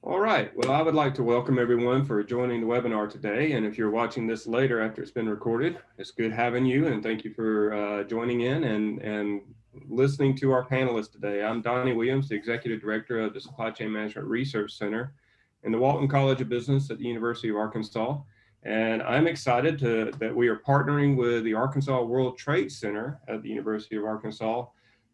All right. Well, I would like to welcome everyone for joining the webinar today. And if you're watching this later after it's been recorded, it's good having you. And thank you for joining in and listening to our panelists today. I'm Donnie Williams, the Executive Director of the Supply Chain Management Research Center in the Walton College of Business at the University of Arkansas. And I'm excited that we are partnering with the Arkansas World Trade Center at the University of Arkansas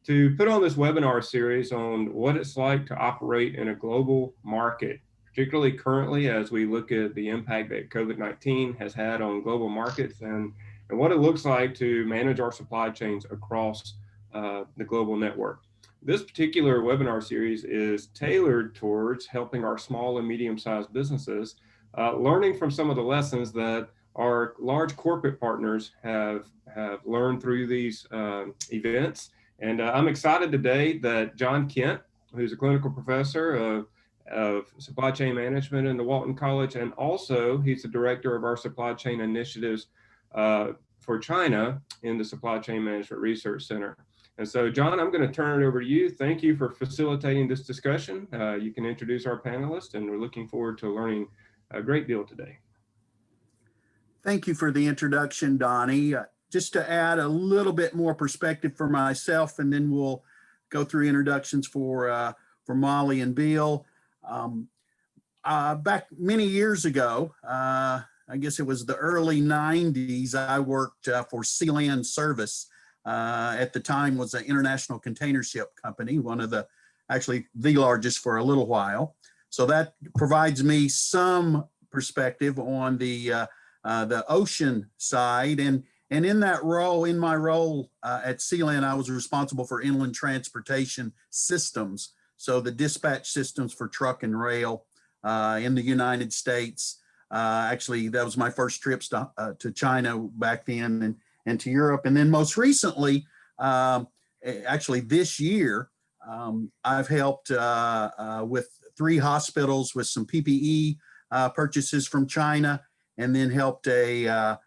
to put on this webinar series on what it's like to operate in a global market, particularly currently as we look at the impact that COVID-19 has had on global markets and what it looks like to manage our supply chains across the global network. This particular webinar series is tailored towards helping our small and medium-sized businesses learning from some of the lessons that our large corporate partners have learned through these events. And I'm excited today that John Kent, who's a clinical professor of supply chain management in the Walton College, and also he's the director of our supply chain initiatives for China in the Supply Chain Management Research Center. And so, John, I'm going to turn it over to you. Thank you for facilitating this discussion. You can introduce our panelists, and we're looking forward to learning a great deal today. Thank you for the introduction, Donnie. Just to add a little bit more perspective for myself, and then we'll go through introductions for Molly and Bill. Back many years ago, I guess it was the early 90s, I worked for Sealand Service. At the time was an international container ship company, one of actually the largest for a little while. So that provides me some perspective on the ocean side. And in that role, in my role at Sealand, I was responsible for inland transportation systems. So the dispatch systems for truck and rail in the United States. Actually, that was my first trips to China back then and to Europe. And then most recently, actually this year, I've helped with 3 hospitals with some PPE purchases from China, and then helped a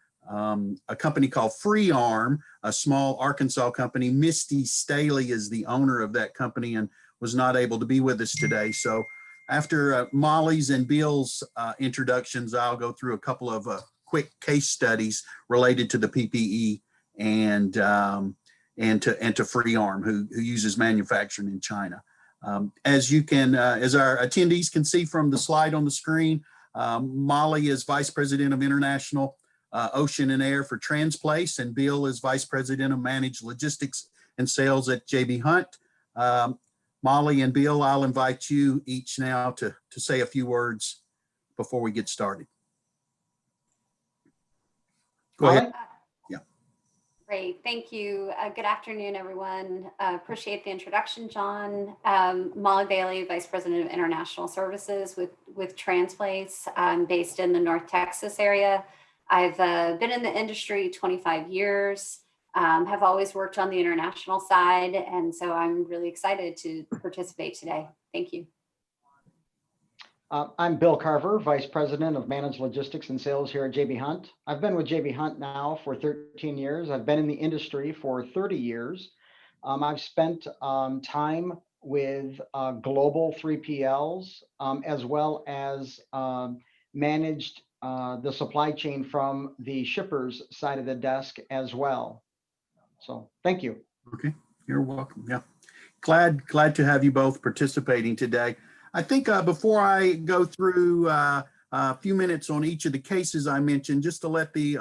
company called Free Arm, a small Arkansas company. Misty Staley is the owner of that company and was not able to be with us today. So after Molly's and Bill's introductions, I'll go through a couple of quick case studies related to the PPE and to Free Arm, who uses manufacturing in China. As our attendees can see from the slide on the screen, Molly is Vice President of International Ocean and Air for Transplace, and Bill is Vice President of Managed Logistics and Sales at J.B. Hunt. Molly and Bill, I'll invite you each now to say a few words before we get started. Go ahead. Yeah. Great, thank you. Good afternoon, everyone. Appreciate the introduction, John. Molly Bailey, Vice President of International Services with Transplace. I'm based in the North Texas area. I've been in the industry 25 years, have always worked on the international side, and so I'm really excited to participate today. Thank you. I'm Bill Carver, Vice President of Managed Logistics and Sales here at J.B. Hunt. I've been with J.B. Hunt now for 13 years. I've been in the industry for 30 years. I've spent time with global 3PLs, as well as managed the supply chain from the shippers side of the desk as well. So thank you. Okay, you're welcome. Yeah, glad to have you both participating today. I think before I go through a few minutes on each of the cases I mentioned, just to let the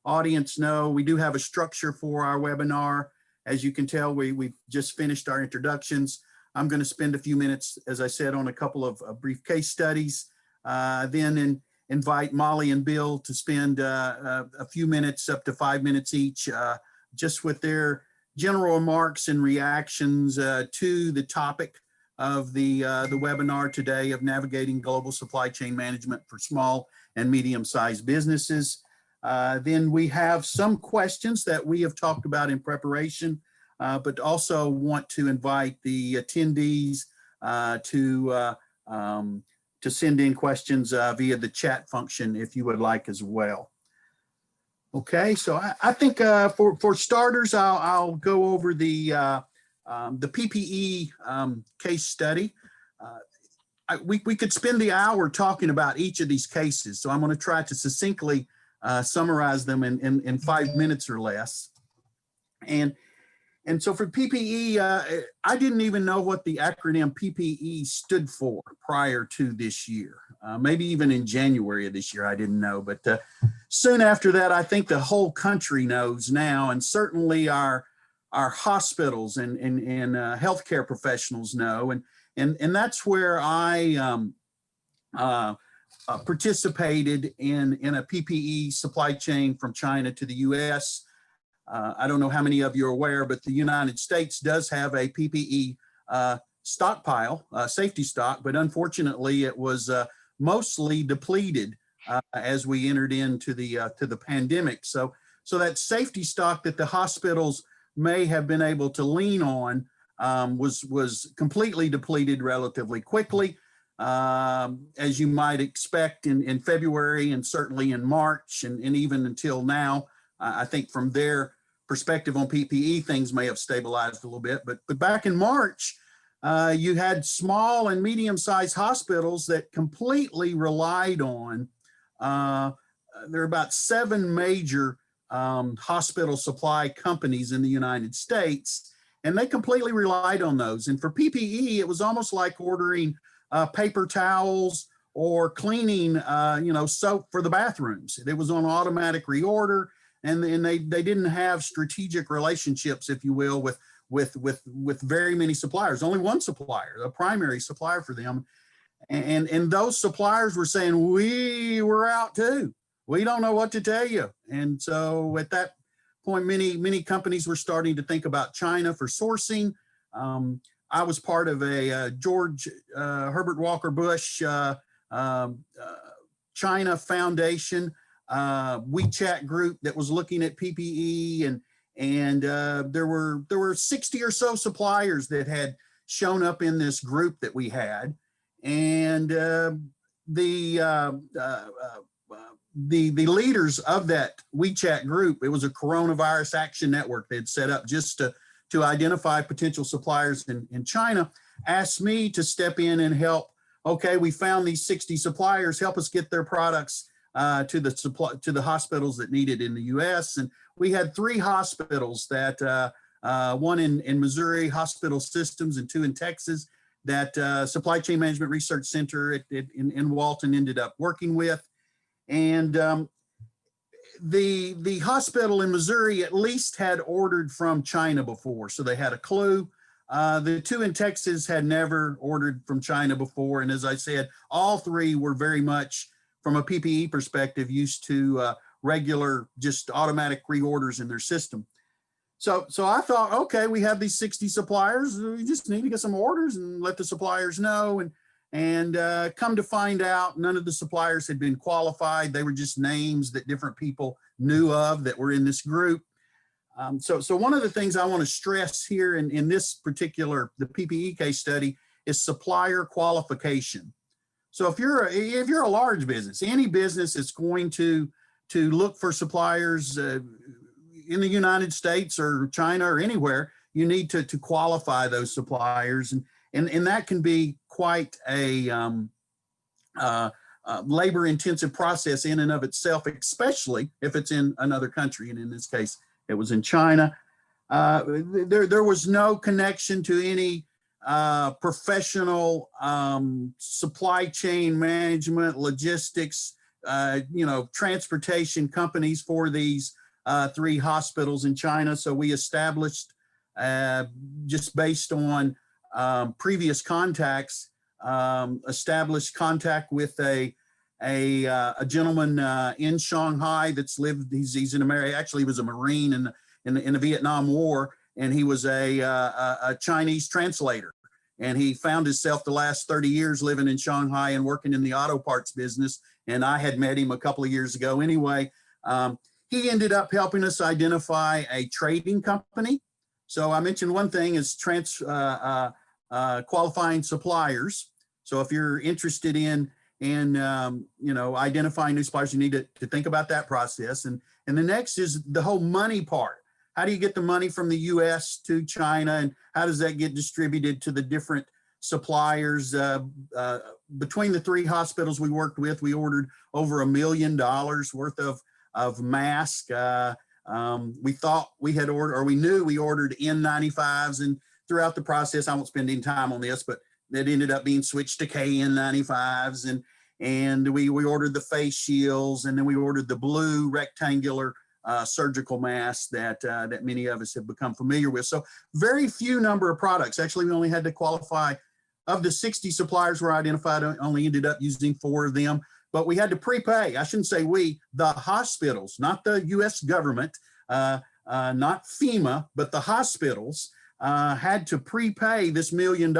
audience know, we do have a structure for our webinar. As you can tell, we've just finished our introductions. I'm going to spend a few minutes, as I said, on a couple of brief case studies, then invite Molly and Bill to spend a few minutes, up to 5 minutes each, just with their general remarks and reactions to the topic of the webinar today of navigating global supply chain management for small and medium-sized businesses. Then we have some questions that we have talked about in preparation, but also want to invite the attendees to send in questions via the chat function if you would like as well. Okay, so I think for starters, I'll go over the PPE case study. we could spend the hour talking about each of these cases. So I'm going to try to succinctly summarize them in 5 minutes or less. And so for PPE, I didn't even know what the acronym PPE stood for prior to this year. Maybe even in January of this year, I didn't know. But soon after that, I think the whole country knows now, and certainly our hospitals and healthcare professionals know. And that's where I participated in a PPE supply chain from China to the U.S. I don't know how many of you are aware, but the United States does have a PPE stockpile, safety stock, but unfortunately it was mostly depleted as we entered into the pandemic. So that safety stock that the hospitals may have been able to lean on was completely depleted relatively quickly, as you might expect in February and certainly in March and even until now. I think from their perspective on PPE, things may have stabilized a little bit, but back in March, you had small and medium-sized hospitals that completely relied on, there are about 7 major hospital supply companies in the United States, and they completely relied on those. And for PPE, it was almost like ordering paper towels or cleaning, soap for the bathrooms. It was on automatic reorder. And they didn't have strategic relationships, if you will, with very many suppliers. Only one supplier, a primary supplier for them, and those suppliers were saying, we're out too. We don't know what to tell you. And so at that point, many companies were starting to think about China for sourcing. I was part of a George Herbert Walker Bush China Foundation WeChat group that was looking at PPE, and there were 60 or so suppliers that had shown up in this group that we had, and the leaders of that WeChat group, it was a coronavirus action network they had set up just to identify potential suppliers in China, asked me to step in and help. Okay, we found these 60 suppliers, help us get their products to the hospitals that need it in the U.S. And we had 3 hospitals that one in Missouri, Hospital Systems, and 2 in Texas that Supply Chain Management Research Center in Walton ended up working with. And the hospital in Missouri at least had ordered from China before, so they had a clue. The 2 in Texas had never ordered from China before. And as I said, all 3 were very much, from a PPE perspective, used to regular, just automatic reorders in their system. So I thought, okay, we have these 60 suppliers. We just need to get some orders and let the suppliers know. And come to find out, none of the suppliers had been qualified. They were just names that different people knew of that were in this group. So one of the things I want to stress here in this particular, the PPE case study, is supplier qualification. So if you're a large business, any business is going to look for suppliers in the United States or China or anywhere, you need to qualify those suppliers, and that can be quite a labor-intensive process in and of itself, especially if it's in another country. And in this case, it was in China. There was no connection to any professional supply chain management, logistics, transportation companies for these 3 hospitals in China. So we established, just based on previous contacts, established contact with a gentleman in Shanghai that's lived. He's in America. Actually, he was a Marine in the Vietnam War, and he was a Chinese translator. And he found himself the last 30 years living in Shanghai and working in the auto parts business. And I had met him a couple of years ago anyway. He ended up helping us identify a trading company. So I mentioned one thing is qualifying suppliers. So if you're interested in identifying new suppliers, you need to think about that process. And the next is the whole money part. How do you get the money from the U.S. to China, and how does that get distributed to the different suppliers. Between the 3 hospitals we worked with, we ordered over $1 million worth of masks. We thought we had ordered, or we knew we ordered N95s, and throughout the process, I won't spend any time on this, but that ended up being switched to KN95s, and we ordered the face shields, and then we ordered the blue rectangular surgical masks that many of us have become familiar with. So very few number of products. Actually, we only had to qualify. Of the 60 suppliers were identified, only ended up using 4 of them, but we had to prepay. I shouldn't say we, the hospitals, not the US government, not FEMA, but the hospitals had to prepay this $1 million.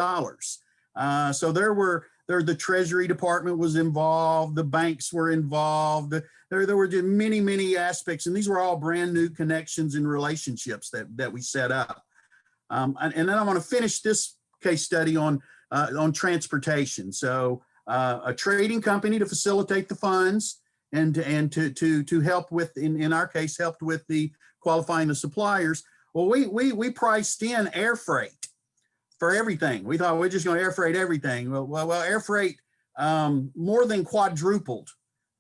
So the Treasury Department was involved, the banks were involved. There were just many aspects, and these were all brand new connections and relationships that we set up. And then I want to finish this case study on transportation. So a trading company to facilitate the funds and to help with, in our case, helped with the qualifying the suppliers. Well, we priced in air freight for everything. We thought we're just going to air freight everything. Well, air freight more than quadrupled.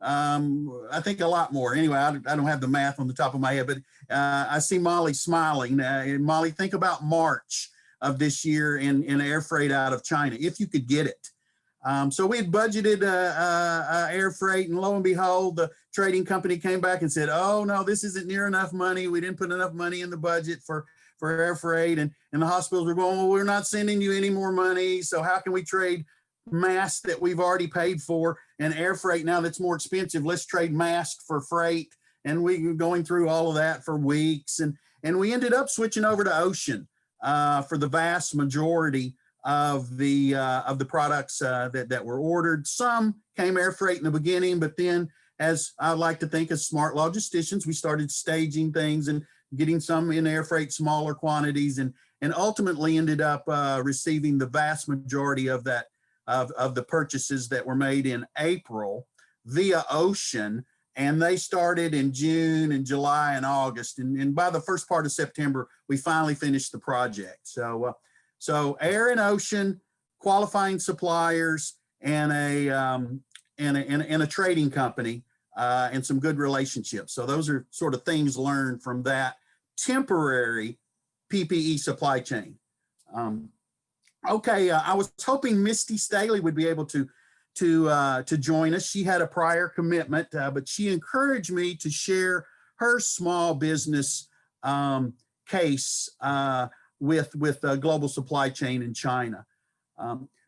I think a lot more. Anyway, I don't have the math on the top of my head, but I see Molly smiling. Molly, think about March of this year in air freight out of China, if you could get it. So we had budgeted air freight, and lo and behold, the trading company came back and said, oh no, this isn't near enough money. We didn't put enough money in the budget for air freight. And the hospitals were going, well, we're not sending you any more money. So how can we trade masks that we've already paid for and air freight now that's more expensive? Let's trade masks for freight. And we were going through all of that for weeks. And we ended up switching over to ocean for the vast majority of the products that were ordered. Some came air freight in the beginning, but then, as I like to think, as smart logisticians, we started staging things and getting some in air freight, smaller quantities, and ultimately ended up receiving the vast majority of that of the purchases that were made in April via ocean. And they started in June and July and August. And by the first part of September, we finally finished the project. So air and ocean, qualifying suppliers, and a trading company, and some good relationships. So those are sort of things learned from that temporary PPE supply chain. Okay, I was hoping Misty Staley would be able to join us. She had a prior commitment, but she encouraged me to share her small business case with global supply chain in China.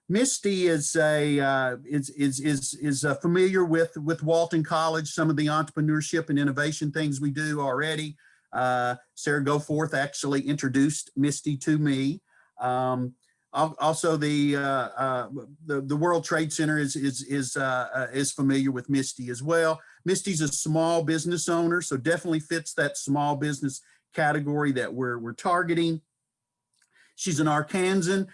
Misty is familiar with Walton College, some of the entrepreneurship and innovation things we do already. Sarah Goforth actually introduced Misty to me. Also, the World Trade Center is familiar with Misty as well. Misty's a small business owner, so definitely fits that small business category that we're targeting. She's an Arkansan,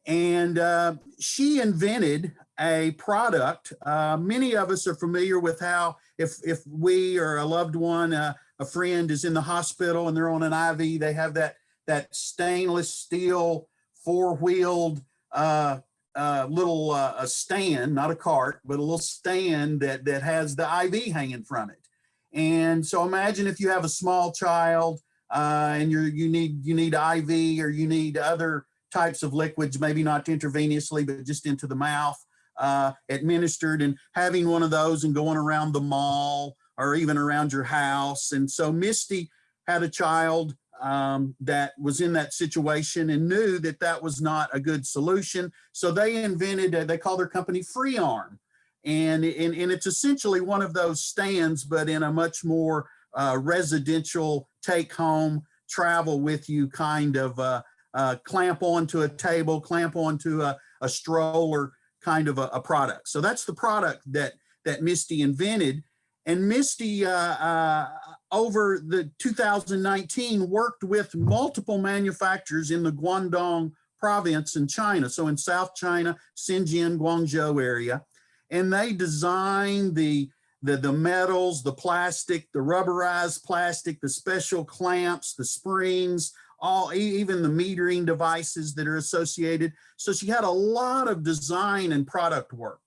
and she invented a product. Many of us are familiar with how if we or a loved one, a friend is in the hospital and they're on an IV, they have that stainless steel 4-wheeled little a stand, not a cart, but a little stand that has the IV hanging from it. And so imagine if you have a small child and you need IV, or you need other types of liquids, maybe not intravenously, but just into the mouth, administered, and having one of those and going around the mall or even around your house. And so Misty had a child that was in that situation and knew that was not a good solution. So they invented, they call their company Free Arm. And it's essentially one of those stands, but in a much more residential, take home, travel with you kind of clamp onto a table, clamp onto a stroller kind of a product. So that's the product that Misty invented. And Misty, over the 2019, worked with multiple manufacturers in the Guangdong province in China. So in South China, Shenzhen, Guangzhou area. And they designed the metals, the plastic, the rubberized plastic, the special clamps, the springs, even the metering devices that are associated. So she had a lot of design and product work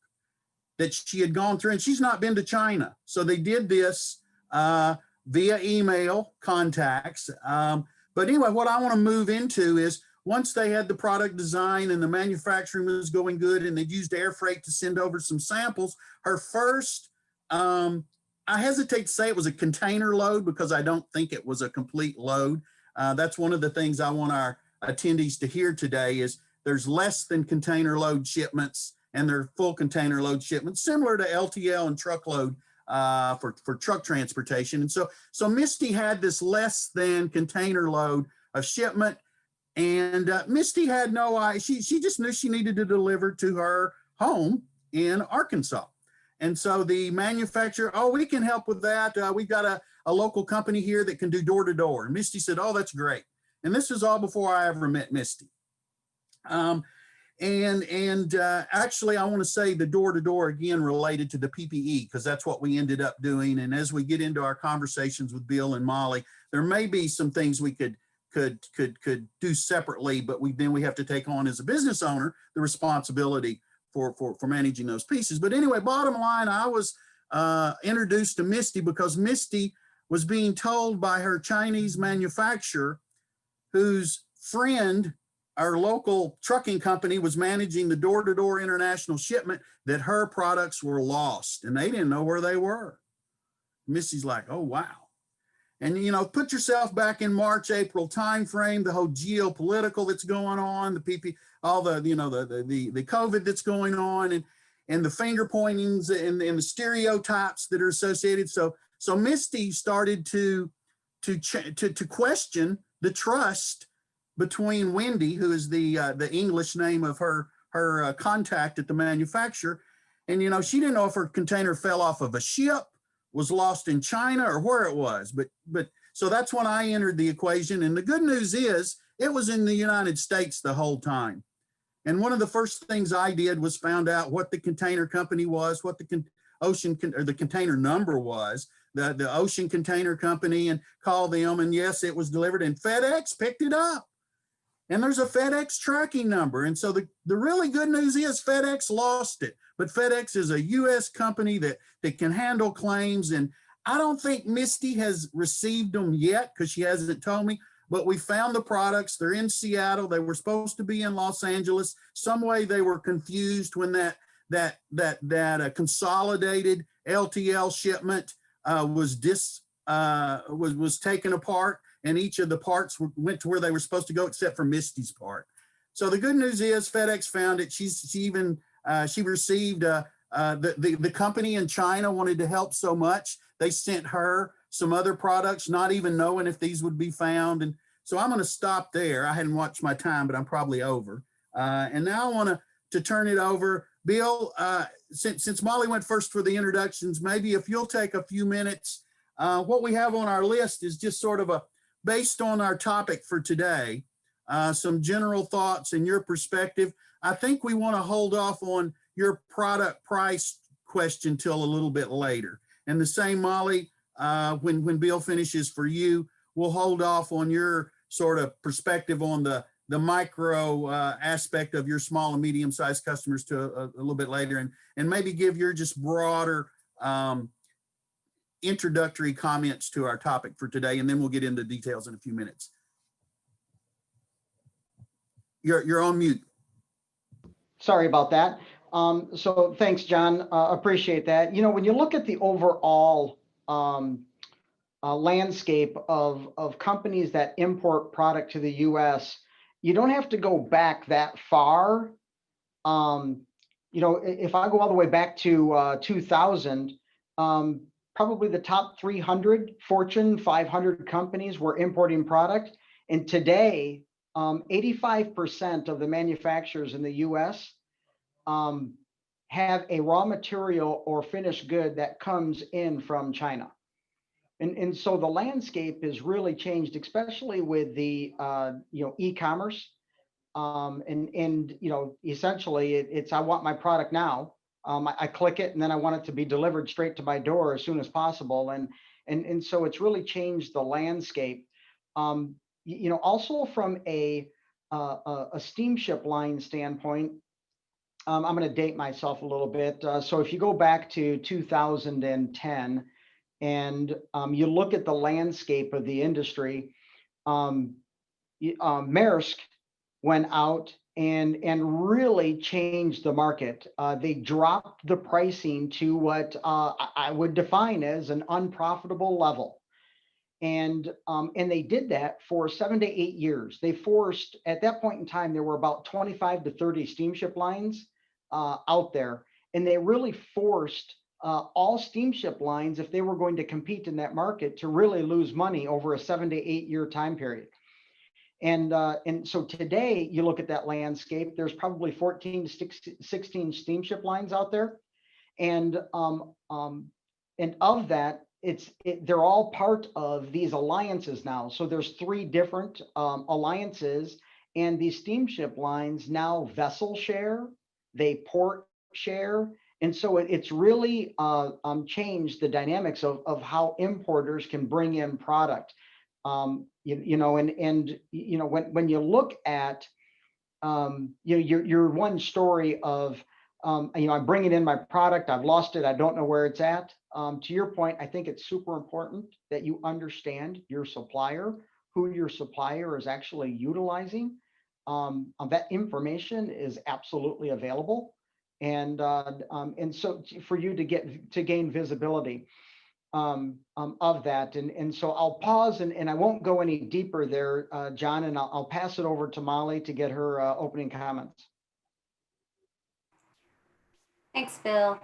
that she had gone through, and she's not been to China. So they did this via email contacts. But anyway, what I want to move into is once they had the product design and the manufacturing was going good and they'd used air freight to send over some samples, her first, I hesitate to say it was a container load because I don't think it was a complete load. That's one of the things I want our attendees to hear today is there's less than container load shipments and they're full container load shipments, similar to LTL and truckload for truck transportation. And so Misty had this less than container load of shipment, and Misty had no idea. She just knew she needed to deliver to her home in Arkansas. And so the manufacturer, oh, we can help with that. We've got a local company here that can do door to door. And Misty said, oh, that's great. And this was all before I ever met Misty. Actually, I want to say the door to door again related to the PPE because that's what we ended up doing. And as we get into our conversations with Bill and Molly, there may be some things we could do separately, but then we have to take on as a business owner the responsibility for managing those pieces. But anyway, bottom line, I was introduced to Misty because Misty was being told by her Chinese manufacturer, whose friend, our local trucking company, was managing the door-to-door international shipment, that her products were lost and they didn't know where they were. Misty's like, oh, wow. And, you know, put yourself back in March, April timeframe, the whole geopolitical that's going on, the all the, you know, the COVID that's going on, and the finger pointings and the stereotypes that are associated. So Misty started to question the trust between Wendy, who is the English name of her contact at the manufacturer. And, you know, she didn't know if her container fell off of a ship, was lost in China, or where it was. But so that's when I entered the equation. And the good news is it was in the United States the whole time. And one of the first things I did was found out what the container company was, what the container number was, the ocean container company, and called them. And yes, it was delivered, and FedEx picked it up. And there's a FedEx tracking number. And so the really good news is FedEx lost it. But FedEx is a US company that can handle claims. And I don't think Misty has received them yet because she hasn't told me. But we found the products. They're in Seattle. They were supposed to be in Los Angeles. Some way they were confused when that consolidated LTL shipment was taken apart, and each of the parts went to where they were supposed to go, except for Misty's part. So the good news is FedEx found it. She received the company in China wanted to help so much. They sent her some other products, not even knowing if these would be found. And so I'm going to stop there. I hadn't watched my time, but I'm probably over. And now I want to turn it over. Bill, since Molly went first for the introductions, maybe if you'll take a few minutes. What we have on our list is just sort of based on our topic for today, some general thoughts and your perspective. I think we want to hold off on your product price question till a little bit later. And the same, Molly, when Bill finishes for you, we'll hold off on your sort of perspective on the micro aspect of your small and medium-sized customers to a little bit later, and maybe give your just broader introductory comments to our topic for today, and then we'll get into details in a few minutes. You're on mute. Sorry about that. So thanks, John. Appreciate that. You know, when you look at the overall landscape of companies that import product to the U.S., you don't have to go back that far. You know, if I go all the way back to 2000, probably the top 300 Fortune 500 companies were importing product. And today, 85% of the manufacturers in the US have a raw material or finished good that comes in from China. And so the landscape has really changed, especially with the e-commerce. And essentially it's I want my product now. I click it and then I want it to be delivered straight to my door as soon as possible. And so it's really changed the landscape. Also from a steamship line standpoint, I'm going to date myself a little bit. So if you go back to 2010 and you look at the landscape of the industry, Maersk went out and really changed the market. They dropped the pricing to what I would define as an unprofitable level. And they did that for 7 to 8 years. They forced, at that point in time, there were about 25 to 30 steamship lines out there. And they really forced all steamship lines, if they were going to compete in that market, to really lose money over a 7 to 8 year time period. And so today you look at that landscape, there's probably 14 to 16 steamship lines out there. And of that, they're all part of these alliances now. So there's 3 different alliances, and these steamship lines now vessel share, they port share. And so it's really changed the dynamics of how importers can bring in product. When you look at your one story of I'm bringing in my product, I've lost it, I don't know where it's at. To your point, I think it's super important that you understand your supplier, who your supplier is actually utilizing. That information is absolutely available, and so for you to gain visibility of that. And so I'll pause and I won't go any deeper there, John, and I'll pass it over to Molly to get her opening comments. Thanks, Bill.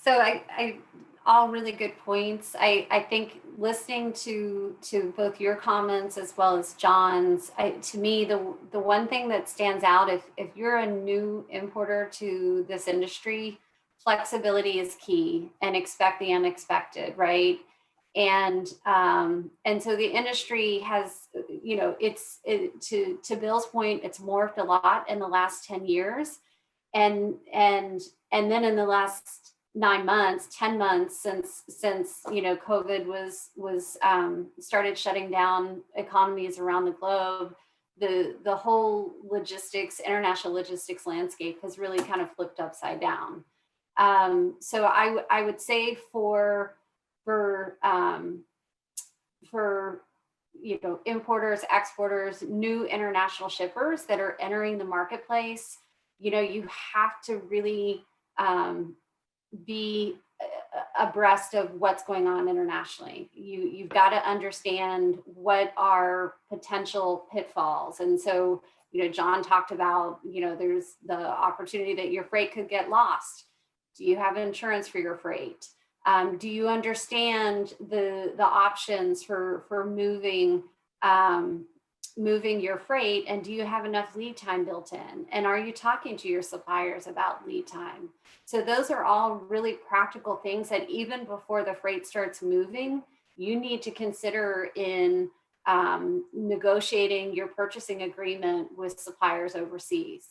So I all really good points. I think listening to both your comments as well as John's, to me, the one thing that stands out, if you're a new importer to this industry, flexibility is key, and expect the unexpected, right? And so the industry has, to Bill's point, it's morphed a lot in the last 10 years. And then in the last 9 months, 10 months since COVID was started shutting down economies around the globe, the whole international logistics landscape has really kind of flipped upside down. So I would say for importers, exporters, new international shippers that are entering the marketplace, you have to really be abreast of what's going on internationally. You've got to understand what are potential pitfalls. And so, John talked about, there's the opportunity that your freight could get lost. Do you have insurance for your freight? Do you understand the options for moving your freight, and do you have enough lead time built in? And are you talking to your suppliers about lead time? So those are all really practical things that even before the freight starts moving, you need to consider in negotiating your purchasing agreement with suppliers overseas.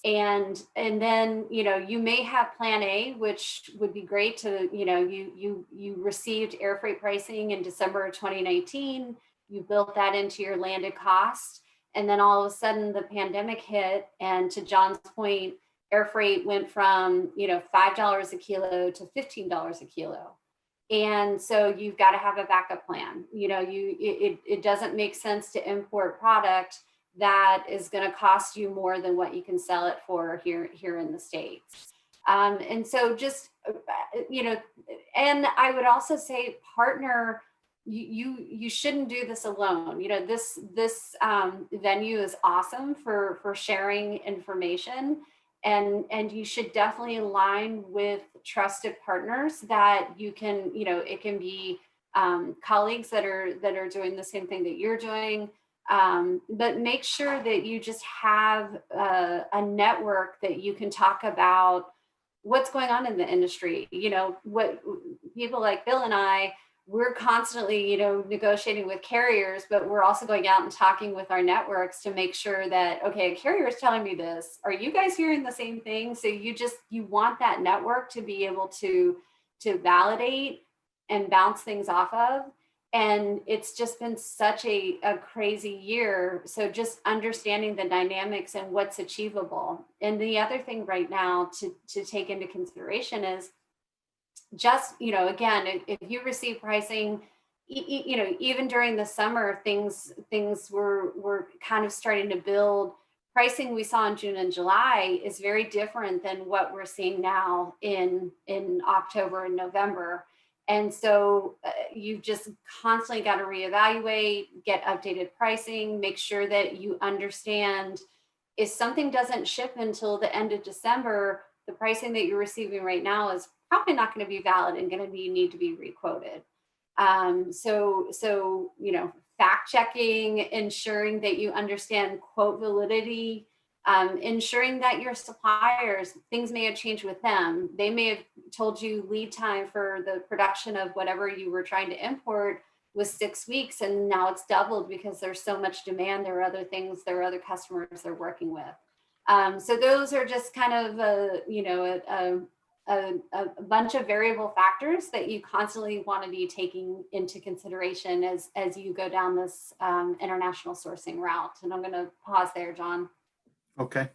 And then, you may have plan A, which would be great to, you received air freight pricing in December of 2019. You built that into your landed cost. And then all of a sudden the pandemic hit. And to John's point, air freight went from, $5 a kilo to $15 a kilo. And so you've got to have a backup plan. It doesn't make sense to import product that is going to cost you more than what you can sell it for here in the States. And so just, and I would also say partner. You shouldn't do this alone. This venue is awesome for sharing information, and you should definitely align with trusted partners that you can, it can be colleagues that are doing the same thing that you're doing, but make sure that you just have a network that you can talk about what's going on in the industry. What people like Bill and I, we're constantly, negotiating with carriers, but we're also going out and talking with our networks to make sure that, okay, a carrier is telling me this. Are you guys hearing the same thing? So you want that network to be able to validate and bounce things off of. And it's just been such a crazy year. So just understanding the dynamics and what's achievable. And the other thing right now to take into consideration is just, again, if you receive pricing, even during the summer, things were kind of starting to build. Pricing we saw in June and July is very different than what we're seeing now in October and November. And so you just constantly got to reevaluate, get updated pricing, make sure that you understand if something doesn't ship until the end of December, the pricing that you're receiving right now is probably not going to be valid and going to need to be requoted. So fact checking, ensuring that you understand quote validity, ensuring that your suppliers, things may have changed with them. They may have told you lead time for the production of whatever you were trying to import was 6 weeks, and now it's doubled because there's so much demand. There are other things, there are other customers they're working with. So those are just kind of a bunch of variable factors that you constantly want to be taking into consideration as you go down this international sourcing route. And I'm going to pause there, John. Okay.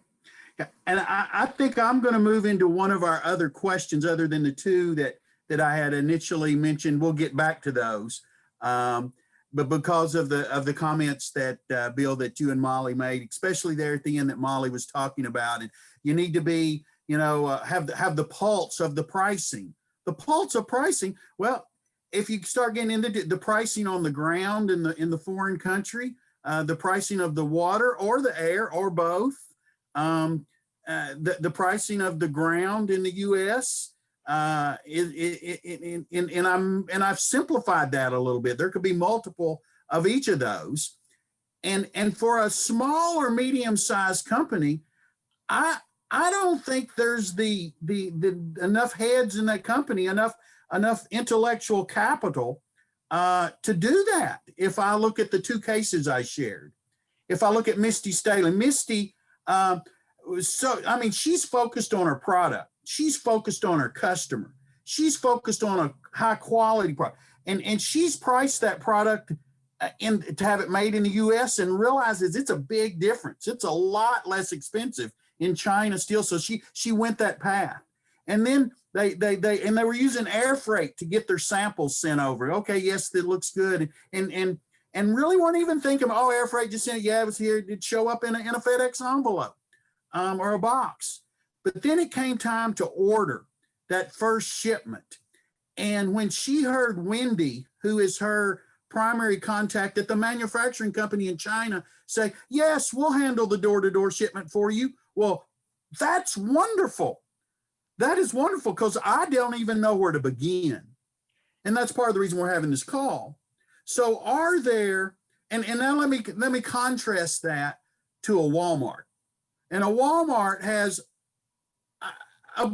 Yeah. And I think I'm going to move into one of our other questions other than the two that I had initially mentioned. We'll get back to those. But because of the comments that Bill, that you and Molly made, especially there at the end that Molly was talking about, and you need to be, have the pulse of the pricing. The pulse of pricing. Well, if you start getting into the pricing on the ground in the foreign country, the pricing of the water or the air or both, the pricing of the ground in the U.S. And I've simplified that a little bit. There could be multiple of each of those, and for a small or medium-sized company, I don't think there's the enough heads in that company, enough intellectual capital to do that. If I look at the two cases I shared, if I look at Misty Staley, she's focused on her product. She's focused on her customer. She's focused on a high quality product. And she's priced that product to have it made in the US and realizes it's a big difference. It's a lot less expensive in China still. So she went that path. And then they were using air freight to get their samples sent over. Okay, yes, that looks good. And really weren't even thinking, oh, air freight just sent it. Yeah, it was here. It did show up in a FedEx envelope or a box. But then it came time to order that first shipment. And when she heard Wendy, who is her primary contact at the manufacturing company in China, say, yes, we'll handle the door-to-door shipment for you. Well, that's wonderful. That is wonderful because I don't even know where to begin. And that's part of the reason we're having this call. So are there, and now let me contrast that to a Walmart. And a Walmart has a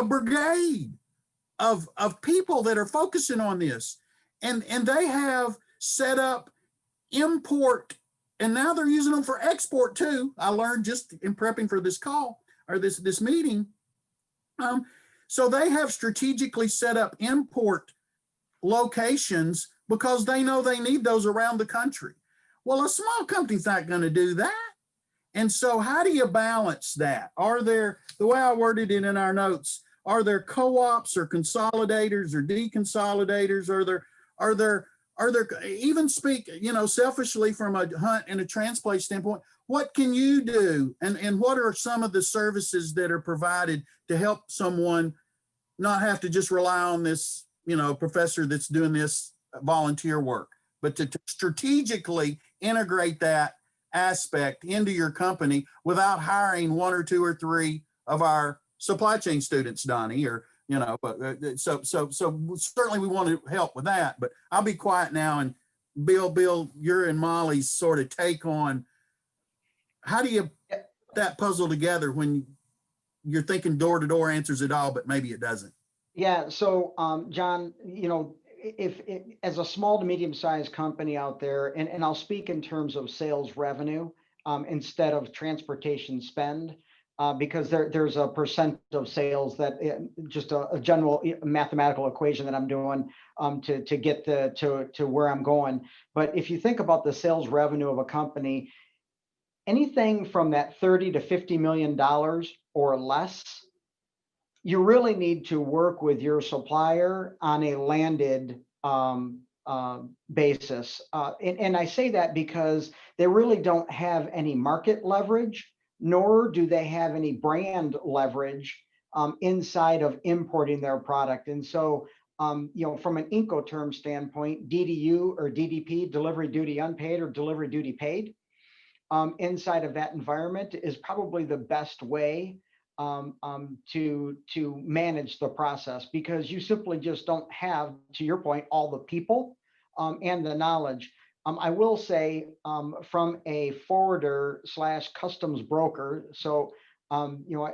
brigade of people that are focusing on this. And they have set up import, and now they're using them for export too. I learned just in prepping for this call or this meeting. So they have strategically set up import locations because they know they need those around the country. Well, a small company's not going to do that. And so how do you balance that? Are there, the way I worded it in our notes, are there co-ops or consolidators or deconsolidators? Are there even speak, selfishly from a Hunt and a Transplay standpoint, what can you do? And what are some of the services that are provided to help someone not have to just rely on this, professor that's doing this volunteer work, but to strategically integrate that aspect into your company without hiring one or two or three of our supply chain students, Donnie, or, so certainly we want to help with that, but I'll be quiet now. And Bill, your and Molly's sort of take on how do you put that puzzle together when you're thinking door-to-door answers it all, but maybe it doesn't. Yeah. So, John, if as a small to medium-sized company out there, and I'll speak in terms of sales revenue instead of transportation spend, because there's a percent of sales that just a general mathematical equation that I'm doing to get to where I'm going. But if you think about the sales revenue of a company, anything from that $30 to $50 million or less, you really need to work with your supplier on a landed basis. And I say that because they really don't have any market leverage, nor do they have any brand leverage inside of importing their product. And so, from an Incoterm standpoint, DDU or DDP, delivery duty unpaid or delivery duty paid, inside of that environment is probably the best way to manage the process, because you simply just don't have, to your point, all the people and the knowledge. I will say from a forwarder / customs broker. So,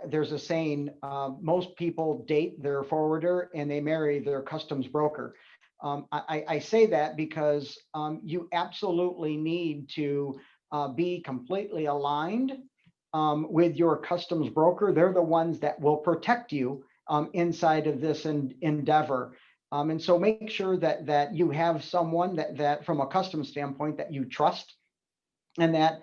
there's a saying, most people date their forwarder and they marry their customs broker. I say that because you absolutely need to be completely aligned with your customs broker. They're the ones that will protect you inside of this endeavor. And so make sure that you have someone that from a customs standpoint that you trust, and that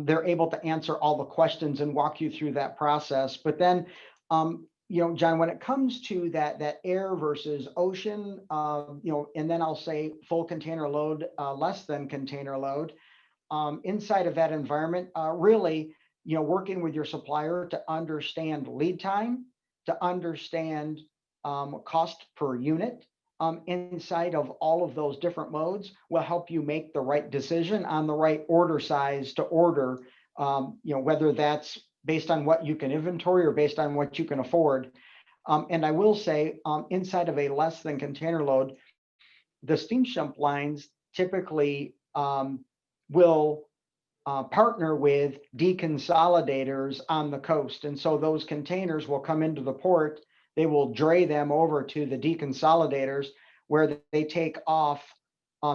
they're able to answer all the questions and walk you through that process. But then, John, when it comes to that air versus ocean, and then I'll say full container load, less than container load, inside of that environment, really, working with your supplier to understand lead time, to understand cost per unit inside of all of those different modes will help you make the right decision on the right order size to order, whether that's based on what you can inventory or based on what you can afford. And I will say, inside of a less than container load, the steamship lines typically will partner with deconsolidators on the coast. And so those containers will come into the port, they will dray them over to the deconsolidators, where they take off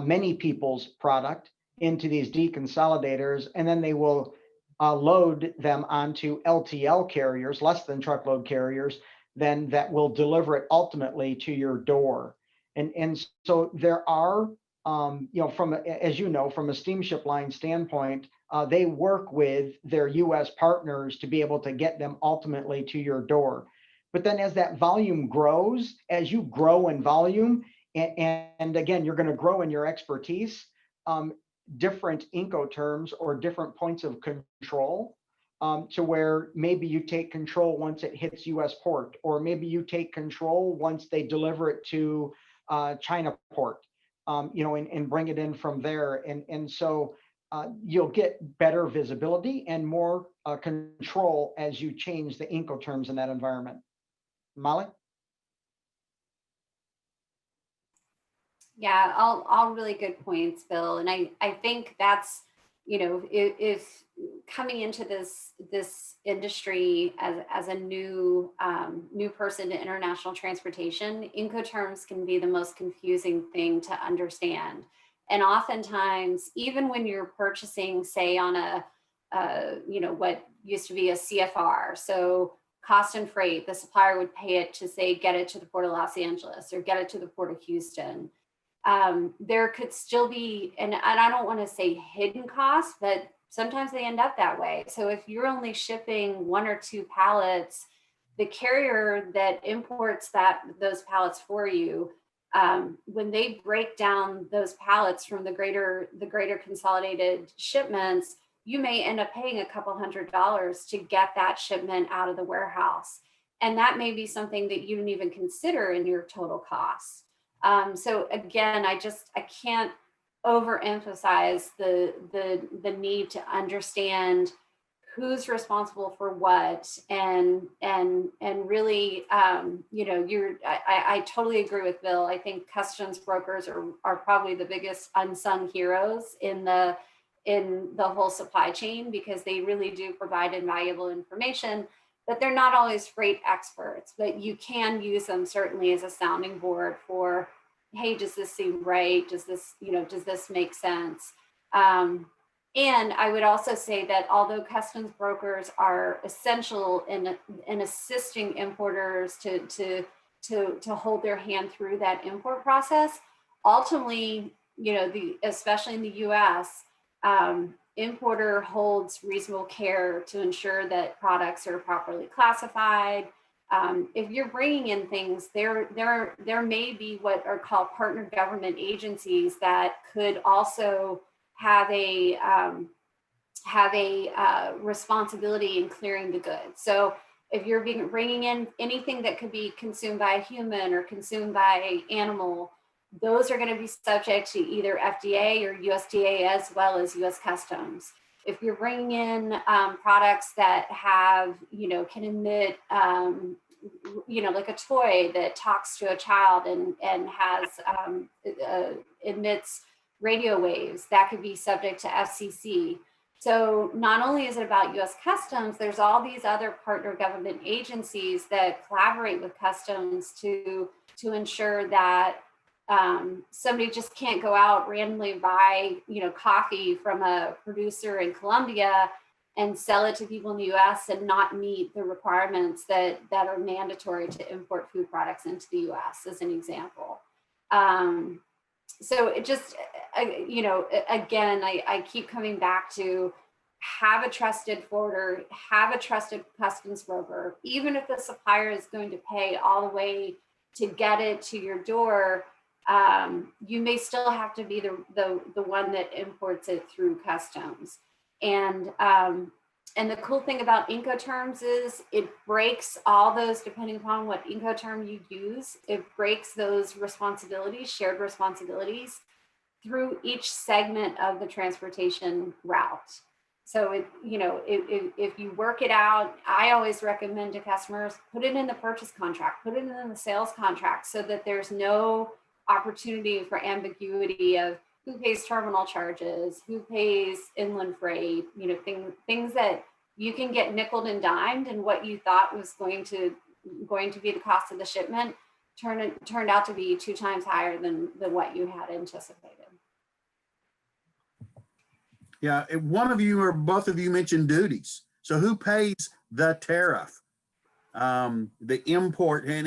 many people's product into these deconsolidators, and then they will load them onto LTL carriers, less than truckload carriers, then that will deliver it ultimately to your door. And so there are, from a steamship line standpoint, they work with their U.S. partners to be able to get them ultimately to your door. But then as that volume grows, as you grow in volume, and again, you're going to grow in your expertise, different Incoterms or different points of control, to where maybe you take control once it hits U.S. port, or maybe you take control once they deliver it to China port, and bring it in from there. And so you'll get better visibility and more control as you change the Incoterms in that environment. Molly? Yeah, all really good points, Bill. And I think that's, if coming into this industry as a new person to international transportation, Incoterms can be the most confusing thing to understand. And oftentimes, even when you're purchasing, say, on a what used to be a CFR, so cost and freight, the supplier would pay it to, say, get it to the port of Los Angeles or get it to the port of Houston. There could still be, and I don't want to say hidden costs, but sometimes they end up that way. So if you're only shipping 1 or 2 pallets, the carrier that imports those pallets for you, when they break down those pallets from the greater consolidated shipments, you may end up paying a couple $100s to get that shipment out of the warehouse. And that may be something that you didn't even consider in your total costs. So again, I can't overemphasize the need to understand who's responsible for what, and really, I totally agree with Bill. I think customs brokers are probably the biggest unsung heroes in the whole supply chain, because they really do provide invaluable information, but they're not always freight experts. But you can use them certainly as a sounding board for, hey, does this seem right? Does this make sense? And I would also say that although customs brokers are essential in assisting importers to hold their hand through that import process, ultimately, especially in the U.S., importer holds reasonable care to ensure that products are properly classified. If you're bringing in things, there may be what are called partner government agencies that could also have a responsibility in clearing the goods. So if you're bringing in anything that could be consumed by a human or consumed by an animal, those are going to be subject to either FDA or USDA as well as US Customs. If you're bringing in products that have, can emit, like a toy that talks to a child and has emits radio waves, that could be subject to FCC. So not only is it about US Customs, there's all these other partner government agencies that collaborate with Customs to ensure that somebody just can't go out randomly buy, coffee from a producer in Colombia and sell it to people in the US and not meet the requirements that are mandatory to import food products into the US, as an example. So it just, again, I keep coming back to have a trusted forwarder, have a trusted customs broker. Even if the supplier is going to pay all the way to get it to your door, you may still have to be the one that imports it through customs. And the cool thing about Incoterms is it breaks all those, depending upon what Incoterm you use, it breaks those responsibilities, shared responsibilities, through each segment of the transportation route. So if you work it out, I always recommend to customers, put it in the purchase contract, put it in the sales contract, so that there's no opportunity for ambiguity of who pays terminal charges, who pays inland freight, things that you can get nickeled and dimed, and what you thought was going to be the cost of the shipment turned out to be 2 times higher than what you had anticipated. Yeah, one of you or both of you mentioned duties. So who pays the tariff? The import, and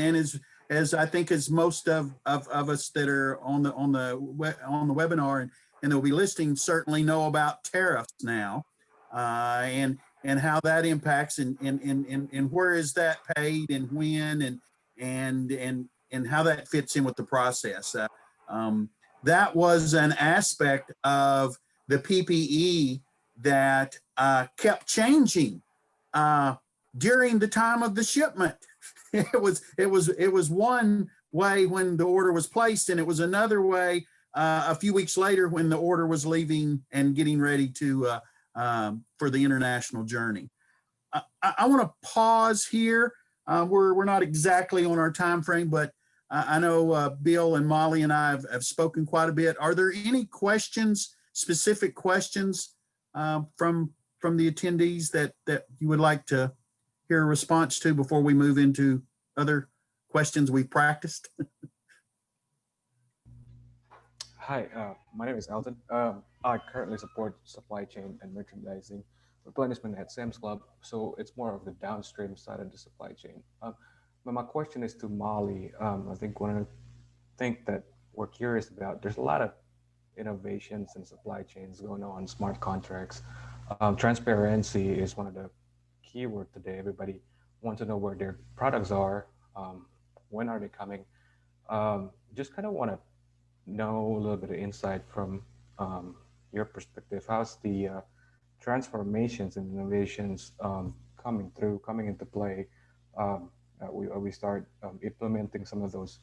as I think as most of us that are on the webinar and they'll be listening certainly know about tariffs now, and how that impacts and where is that paid and when and how that fits in with the process. That was an aspect of the PPE that kept changing during the time of the shipment. It was one way when the order was placed, and it was another way a few weeks later when the order was leaving and getting ready to for the international journey. I want to pause here. We're not exactly on our time frame, but I know Bill and Molly and I have spoken quite a bit. Are there any questions, specific questions from the attendees that you would like to hear a response to before we move into other questions we've practiced? Hi, my name is Elton. I currently support supply chain and merchandising replenishment at Sam's Club, so it's more of the downstream side of the supply chain. But my question is to Molly. I think one of the things that we're curious about, there's a lot of innovations in supply chains going on, smart contracts. Transparency is one of the keywords today. Everybody wants to know where their products are, when are they coming. Just kind of want to know a little bit of insight from your perspective. How's the transformations and innovations coming into play? We start implementing some of those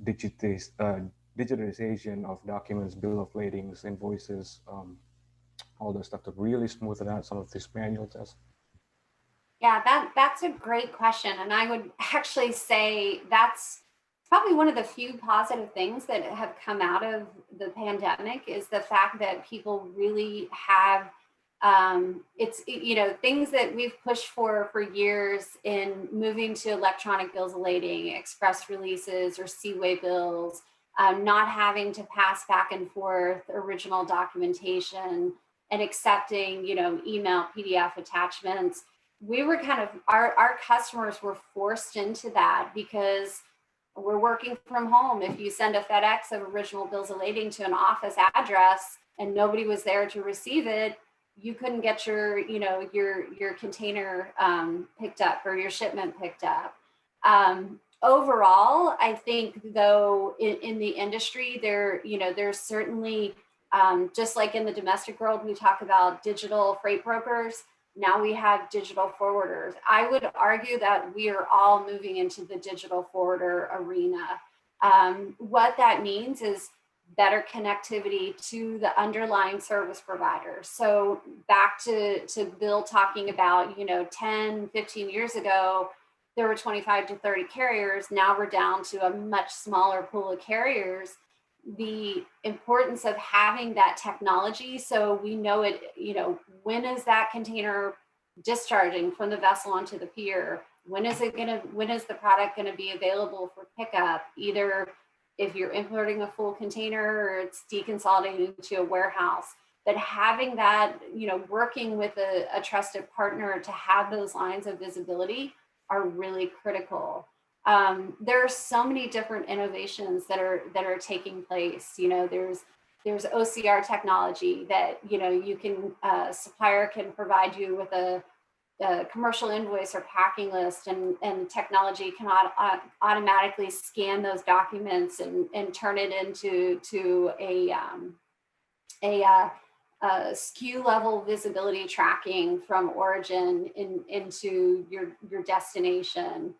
digitization of documents, bill of ladings, invoices, all the stuff to really smoothen out some of these manual tests? Yeah, that's a great question. And I would actually say that's probably one of the few positive things that have come out of the pandemic, is the fact that people really have things that we've pushed for years in moving to electronic bills of lading, express releases or C-way bills, not having to pass back and forth original documentation, and accepting, email, PDF attachments. We were kind of, our customers were forced into that because we're working from home. If you send a FedEx of original bills of lading to an office address and nobody was there to receive it, you couldn't get your, your container picked up or your shipment picked up. Overall, I think though in the industry, there's certainly, just like in the domestic world, we talk about digital freight brokers. Now we have digital forwarders. I would argue that we are all moving into the digital forwarder arena. What that means is better connectivity to the underlying service provider. So back to Bill talking about, 10, 15 years ago, there were 25 to 30 carriers. Now we're down to a much smaller pool of carriers. The importance of having that technology, so we know it, when is that container discharging from the vessel onto the pier? When is the product gonna be available for pickup? Either if you're importing a full container or it's deconsolidating to a warehouse. But having that, working with a trusted partner to have those lines of visibility are really critical. There are so many different innovations that are taking place. There's OCR technology that you can supplier can provide you with a commercial invoice or packing list, and technology can automatically scan those documents and turn it into a SKU level visibility tracking from origin into your destination.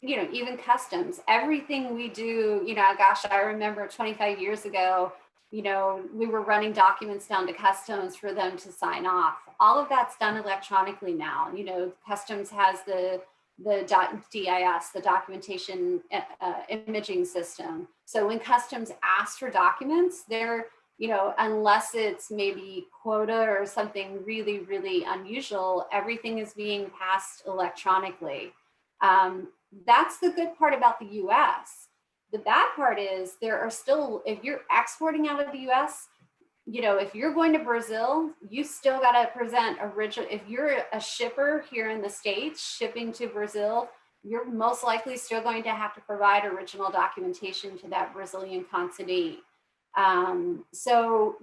Even customs, everything we do, gosh, I remember 25 years ago, we were running documents down to customs for them to sign off. All of that's done electronically now. Customs has the DIS, the documentation imaging system. So when customs asks for documents, they're, unless it's maybe quota or something really, really unusual, everything is being passed electronically. That's the good part about the US. The bad part is there are still, if you're exporting out of the US, if you're going to Brazil, you still got to present original. If you're a shipper here in the States shipping to Brazil, you're most likely still going to have to provide original documentation to that Brazilian consulate. So,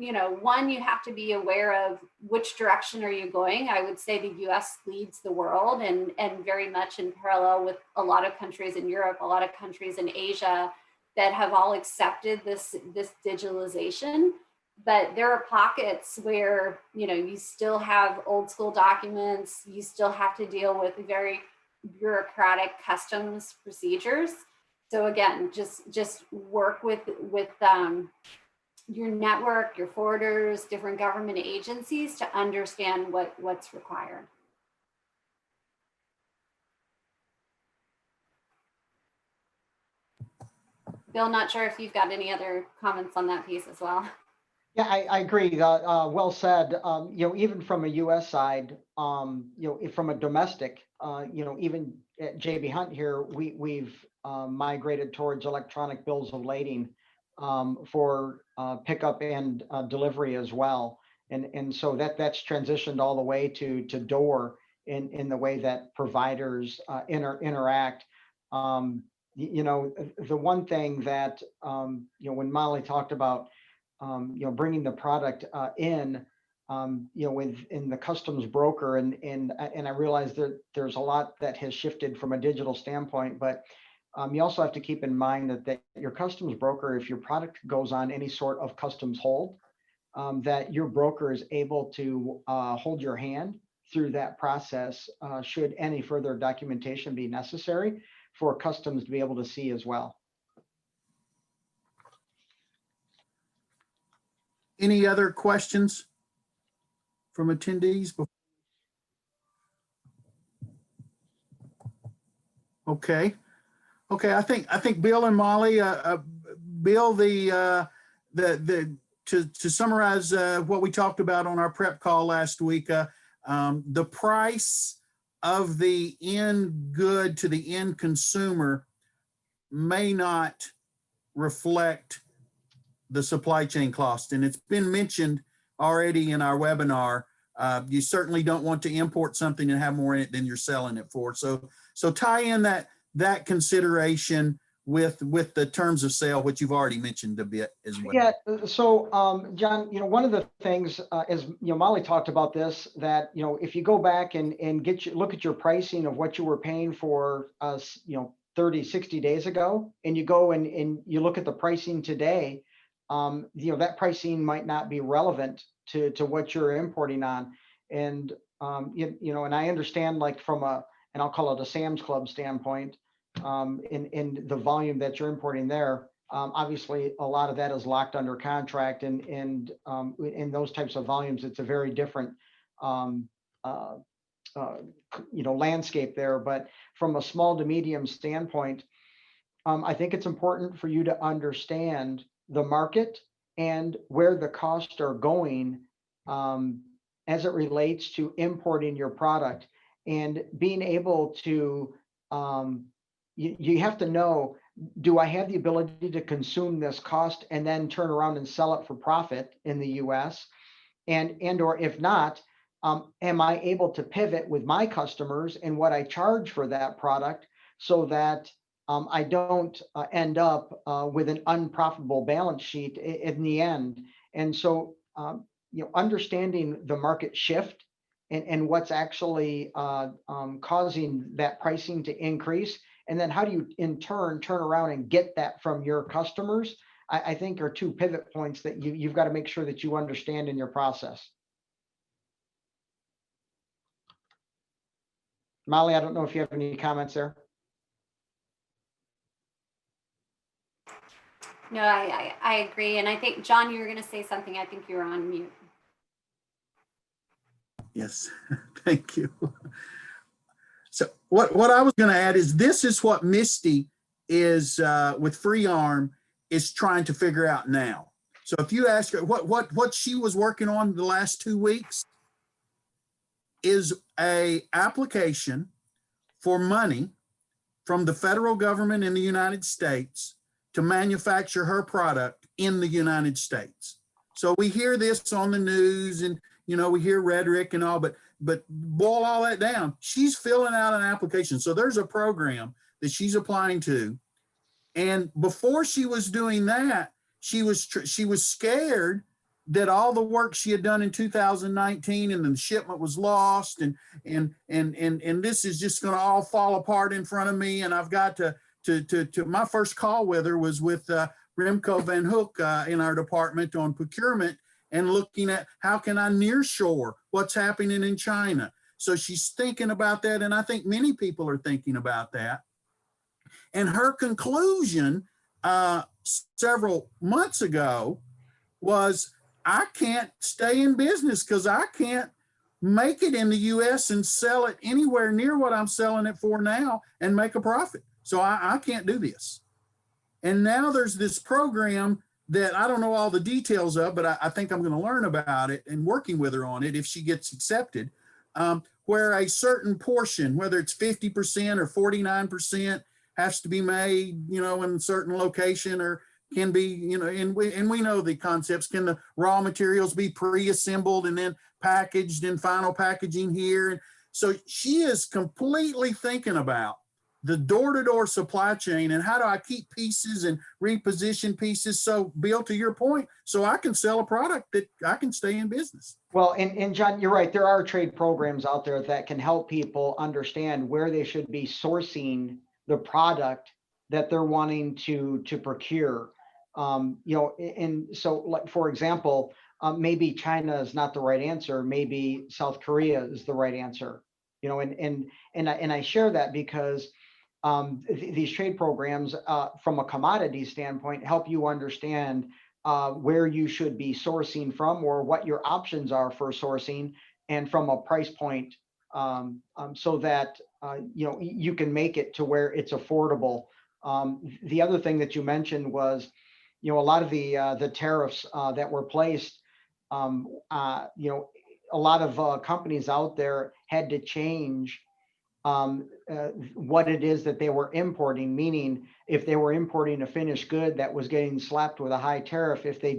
one, you have to be aware of which direction are you going. I would say the US leads the world and very much in parallel with a lot of countries in Europe, a lot of countries in Asia that have all accepted this digitalization. But there are pockets where, you still have old school documents, you still have to deal with very bureaucratic customs procedures. So again, just work with your network, your forwarders, different government agencies to understand what's required. Bill, not sure if you've got any other comments on that piece as well. Yeah, I agree. Well said. Even from a U.S. side, from a domestic, even at JB Hunt here, we've migrated towards electronic bills of lading for pickup and delivery as well, and so that's transitioned all the way to door in the way that providers interact. The one thing that when Molly talked about bringing the product in within the customs broker, and I realize that there's a lot that has shifted from a digital standpoint, but you also have to keep in mind that your customs broker, if your product goes on any sort of customs hold, that your broker is able to hold your hand through that process should any further documentation be necessary for customs to be able to see as well. Any other questions from attendees? Okay. I think Bill and Molly, Bill, to summarize what we talked about on our prep call last week, the price of the end good to the end consumer may not reflect the supply chain cost. And it's been mentioned already in our webinar, you certainly don't want to import something and have more in it than you're selling it for. So tie in that consideration with the terms of sale, which you've already mentioned a bit as well. Yeah. So, John, one of the things, as Molly talked about this, that if you go back and look at your pricing of what you were paying for, 30, 60 days ago, and you go and you look at the pricing today, that pricing might not be relevant to what you're importing on, and and I understand, like, from and I'll call it a Sam's Club standpoint, in the volume that you're importing there. Obviously, a lot of that is locked under contract, and in those types of volumes, it's a very different landscape there. But from a small to medium standpoint, I think it's important for you to understand the market and where the costs are going, as it relates to importing your product, and being able to you have to know, do I have the ability to consume this cost and then turn around and sell it for profit in the US? Or if not, am I able to pivot with my customers and what I charge for that product, so that I don't end up with an unprofitable balance sheet in the end? And so, understanding the market shift and what's actually causing that pricing to increase, and then how do you in turn around and get that from your customers, I think are two pivot points that you've got to make sure that you understand in your process. Molly, I don't know if you have any comments there. No, I agree. And I think, John, you were going to say something. I think you were on mute. Yes, thank you. So what I was going to add is, this is what Misty is with FreeArm is trying to figure out now. So if you ask her what she was working on the last 2 weeks, is a application for money from the federal government in the United States to manufacture her product in the United States. So we hear this on the news, and we hear rhetoric and all, but boil all that down. She's filling out an application. So there's a program that she's applying to. And before she was doing that, she was scared that all the work she had done in 2019 and the shipment was lost, and this is just going to all fall apart in front of me. And I've got to my first call with her was with Remco Van Hook in our department on procurement, and looking at how can I nearshore what's happening in China. So she's thinking about that, and I think many people are thinking about that. And her conclusion several months ago was, I can't stay in business because I can't make it in the US and sell it anywhere near what I'm selling it for now and make a profit. So I can't do this. And now there's this program that I don't know all the details of, but I think I'm going to learn about it and working with her on it if she gets accepted, where a certain portion, whether it's 50% or 49%, has to be made, in a certain location, or can be, and we know the concepts. Can the raw materials be pre-assembled and then packaged in final packaging here? And so she is completely thinking about the door-to-door supply chain, and how do I keep pieces and reposition pieces. So Bill, to your point, so I can sell a product that I can stay in business. Well, and John, you're right. There are trade programs out there that can help people understand where they should be sourcing the product that they're wanting to procure. And so, like, for example, maybe China is not the right answer. Maybe South Korea is the right answer. And I share that because these trade programs, from a commodity standpoint, help you understand where you should be sourcing from, or what your options are for sourcing, and from a price point, so that you can make it to where it's affordable. The other thing that you mentioned was, a lot of the tariffs that were placed. A lot of companies out there had to change what it is that they were importing, meaning if they were importing a finished good that was getting slapped with a high tariff, if they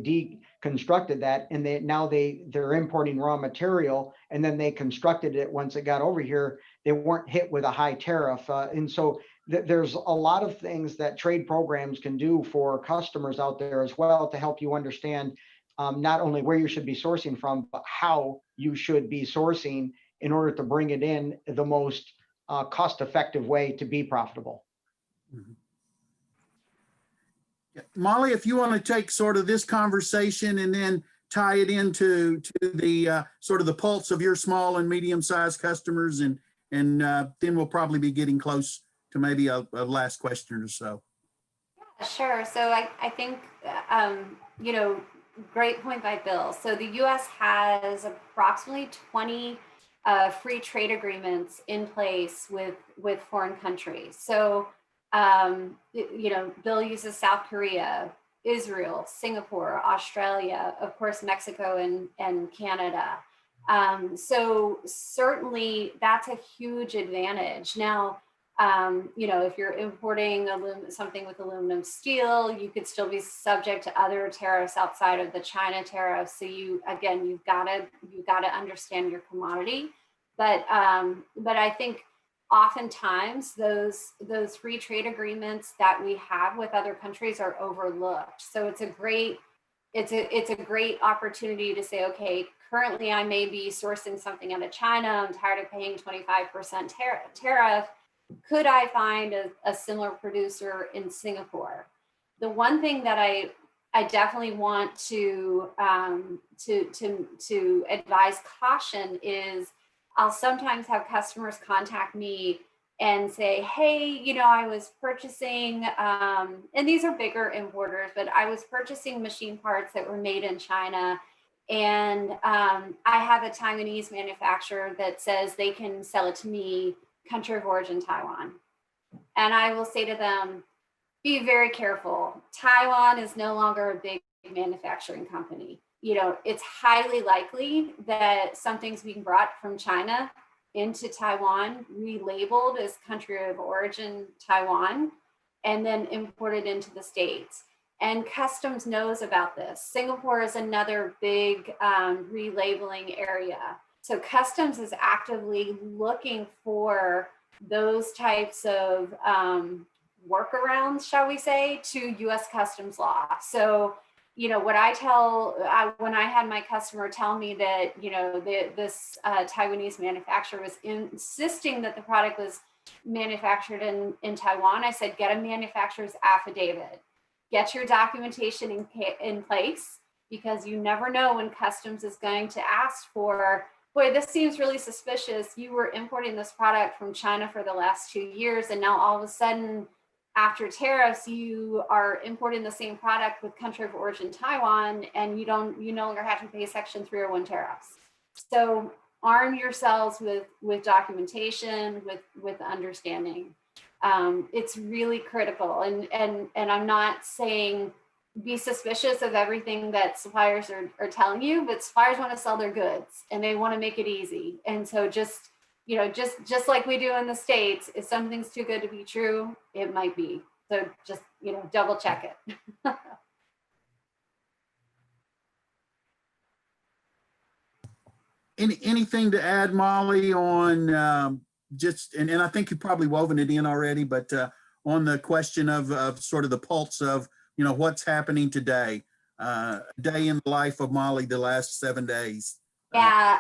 constructed that, and they're importing raw material, and then they constructed it once it got over here. They weren't hit with a high tariff, and so there's a lot of things that trade programs can do for customers out there as well to help you understand not only where you should be sourcing from, but how you should be sourcing in order to bring it in the most cost-effective way to be profitable. Mhm. Yeah. Molly, if you want to take sort of this conversation and then tie it into the sort of the pulse of your small and medium-sized customers, and then we'll probably be getting close to maybe a last question or so. Sure. So I think, great point by Bill. So the U.S. has approximately 20 free trade agreements in place with foreign countries. So, Bill uses South Korea, Israel, Singapore, Australia, of course, Mexico and Canada. So certainly that's a huge advantage. Now, if you're importing something with aluminum steel, you could still be subject to other tariffs outside of the China tariffs. So you've got to understand your commodity. But I think oftentimes those free trade agreements that we have with other countries are overlooked. So it's a great opportunity to say, okay, currently I may be sourcing something out of China. I'm tired of paying 25% tariff. Could I find a similar producer in Singapore? The one thing that I definitely want to advise caution is I'll sometimes have customers contact me and say, hey, I was purchasing, and these are bigger importers, but I was purchasing machine parts that were made in China. And I have a Taiwanese manufacturer that says they can sell it to me, country of origin, Taiwan. And I will say to them, be very careful. Taiwan is no longer a big manufacturing company. It's highly likely that something's being brought from China into Taiwan, relabeled as country of origin, Taiwan, and then imported into the States. And customs knows about this. Singapore is another big relabeling area. So customs is actively looking for those types of workarounds, shall we say, to U.S. customs law. So, what when I had my customer tell me that, this Taiwanese manufacturer was insisting that the product was manufactured in Taiwan, I said, get a manufacturer's affidavit, get your documentation in place, because you never know when customs is going to ask for, boy, this seems really suspicious. You were importing this product from China for the last 2 years, and now all of a sudden, after tariffs, you are importing the same product with country of origin Taiwan, and you no longer have to pay Section 301 tariffs. So arm yourselves with documentation, with understanding. It's really critical, and I'm not saying be suspicious of everything that suppliers are telling you, but suppliers want to sell their goods and they want to make it easy. And so just like we do in the States, if something's too good to be true, it might be. So just, double check it. Anything to add, Molly, on and I think you've probably woven it in already, but on the question of sort of the pulse of, what's happening today, day in the life of Molly, the last 7 days. Yeah,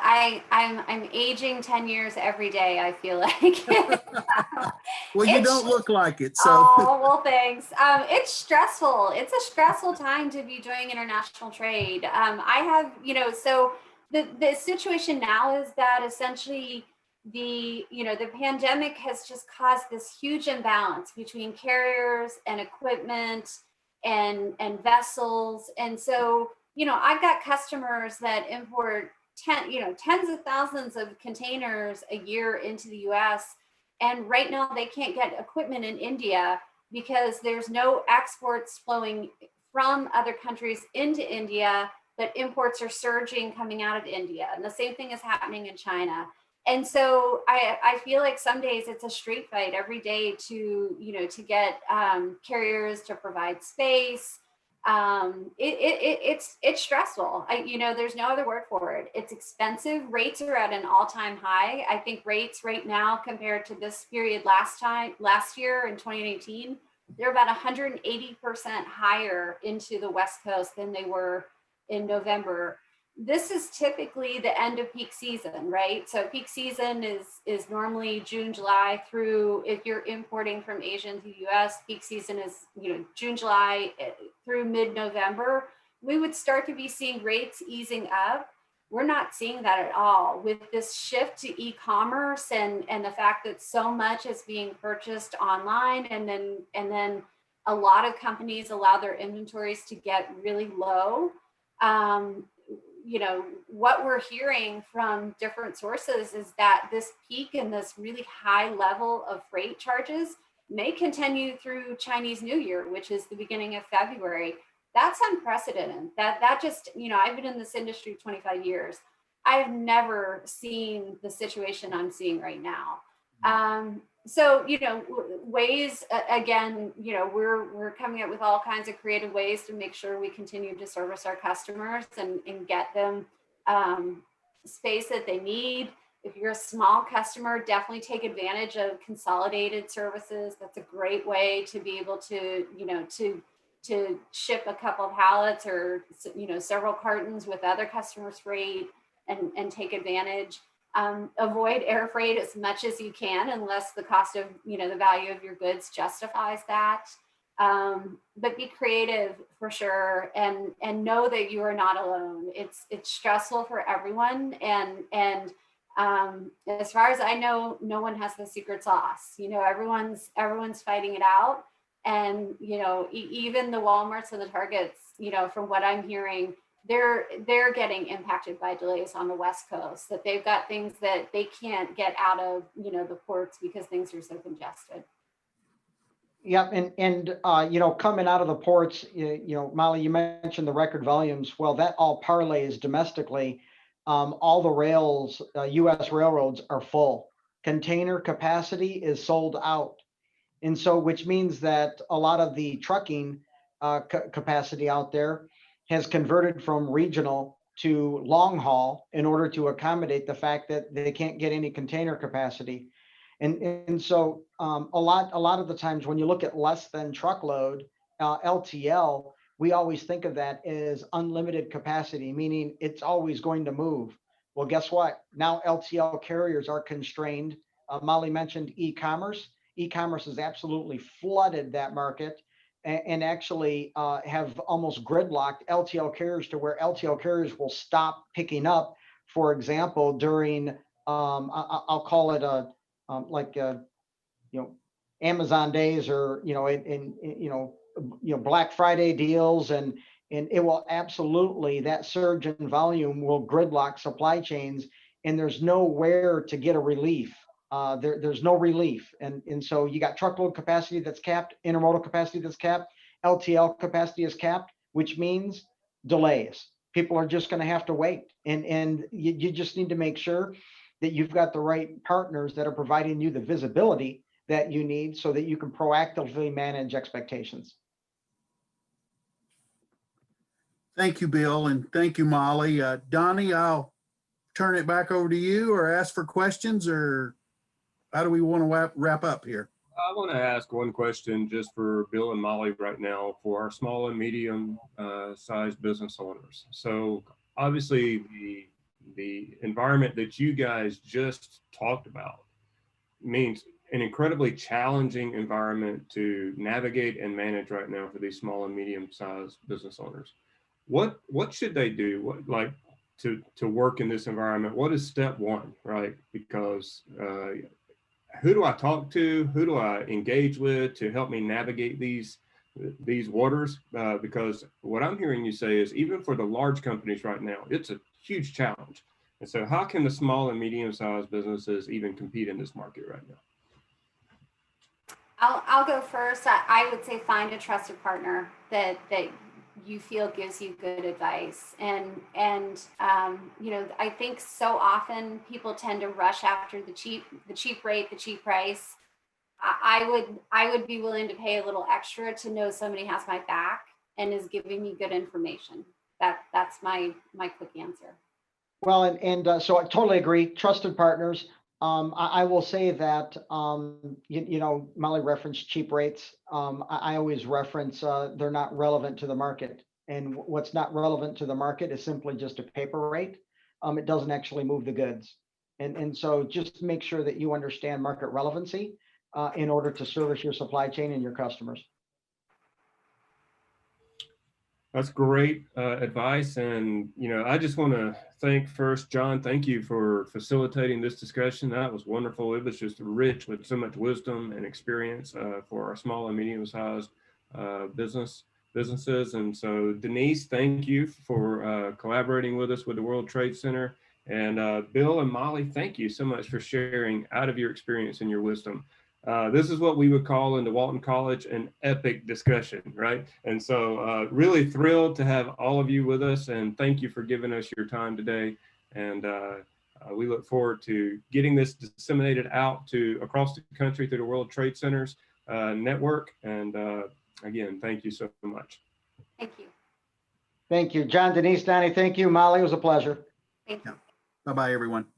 I'm aging 10 years every day, I feel like. Well, you don't look like it. So. Oh, well, thanks. It's stressful. It's a stressful time to be doing international trade. I have, so the situation now is that essentially the pandemic has just caused this huge imbalance between carriers and equipment and vessels. And so, I've got customers that import tens of thousands of containers a year into the US. And right now they can't get equipment in India because there's no exports flowing from other countries into India, but imports are surging coming out of India. And the same thing is happening in China. And so I feel like some days it's a street fight every day to get carriers to provide space, It's stressful. There's no other word for it. It's expensive. Rates are at an all-time high. I think rates right now compared to this period last year in 2018, they're about 180% higher into the West Coast than they were in November. This is typically the end of peak season, right? So peak season is normally June, July through, if you're importing from Asia to the US, peak season is, June, July through mid-November. We would start to be seeing rates easing up. We're not seeing that at all with this shift to e-commerce and the fact that so much is being purchased online, and then a lot of companies allow their inventories to get really low. What we're hearing from different sources is that this peak and this really high level of freight charges may continue through Chinese New Year, which is the beginning of February. That's unprecedented. That just, I've been in this industry 25 years. I've never seen the situation I'm seeing right now. So, ways, again, we're coming up with all kinds of creative ways to make sure we continue to service our customers and get them space that they need. If you're a small customer, definitely take advantage of consolidated services. That's a great way to be able to, to ship a couple of pallets or, several cartons with other customers' freight and take advantage. Avoid air freight as much as you can, unless the cost of, the value of your goods justifies that. But be creative for sure, and know that you are not alone. It's stressful for everyone, and as far as I know, no one has the secret sauce. Everyone's fighting it out, and even the Walmarts and the Targets, from what I'm hearing, they're getting impacted by delays on the West Coast, that they've got things that they can't get out of, the ports because things are so congested. Yep, and coming out of the ports, Molly, you mentioned the record volumes. Well, that all parlays domestically. All the rails, U.S. railroads are full. Container capacity is sold out, and so which means that a lot of the trucking capacity out there has converted from regional to long haul in order to accommodate the fact that they can't get any container capacity. And so a lot of the times when you look at less than truckload, LTL, we always think of that as unlimited capacity, meaning it's always going to move. Well, guess what? Now LTL carriers are constrained. Molly mentioned e-commerce. E-commerce has absolutely flooded that market and actually have almost gridlocked LTL carriers to where LTL carriers will stop picking up, for example, during, I'll call it Amazon days, or, Black Friday deals, and it will absolutely, that surge in volume will gridlock supply chains, and there's nowhere to get a relief. There's no relief. And so you got truckload capacity that's capped, intermodal capacity that's capped, LTL capacity is capped, which means delays. People are just going to have to wait. And you just need to make sure that you've got the right partners that are providing you the visibility that you need so that you can proactively manage expectations. Thank you, Bill, and thank you, Molly. Donnie, I'll turn it back over to you, or ask for questions, or how do we want to wrap up here? I want to ask one question just for Bill and Molly right now for our small and medium sized business owners. So obviously the environment that you guys just talked about means an incredibly challenging environment to navigate and manage right now for these small and medium sized business owners. What should they do? To work in this environment? What is step one, right? Because who do I talk to? Who do I engage with to help me navigate these waters? Because what I'm hearing you say is even for the large companies right now, it's a huge challenge. And so how can the small and medium-sized businesses even compete in this market right now? I'll go first. I would say find a trusted partner that you feel gives you good advice. And I think so often people tend to rush after the cheap rate, the cheap price. I would be willing to pay a little extra to know somebody has my back. and is giving me good information. That's my quick answer. Well, so I totally agree. Trusted partners. I will say that, Molly referenced cheap rates. I always reference, they're not relevant to the market. And what's not relevant to the market is simply just a paper rate. It doesn't actually move the goods. And so just make sure that you understand market relevancy in order to service your supply chain and your customers. That's great advice. And, I just want to thank first, John, thank you for facilitating this discussion. That was wonderful. It was just rich with so much wisdom and experience for our small and medium-sized businesses. And so, Denise, thank you for collaborating with us with the World Trade Center. And Bill and Molly, thank you so much for sharing out of your experience and your wisdom. This is what we would call in the Walton College an epic discussion, right? And so really thrilled to have all of you with us, and thank you for giving us your time today. And we look forward to getting this disseminated out to across the country through the World Trade Centers network. And again, thank you so much. Thank you. Thank you, John, Denise, Donnie. Thank you, Molly. It was a pleasure. Thank you. Bye-bye, everyone.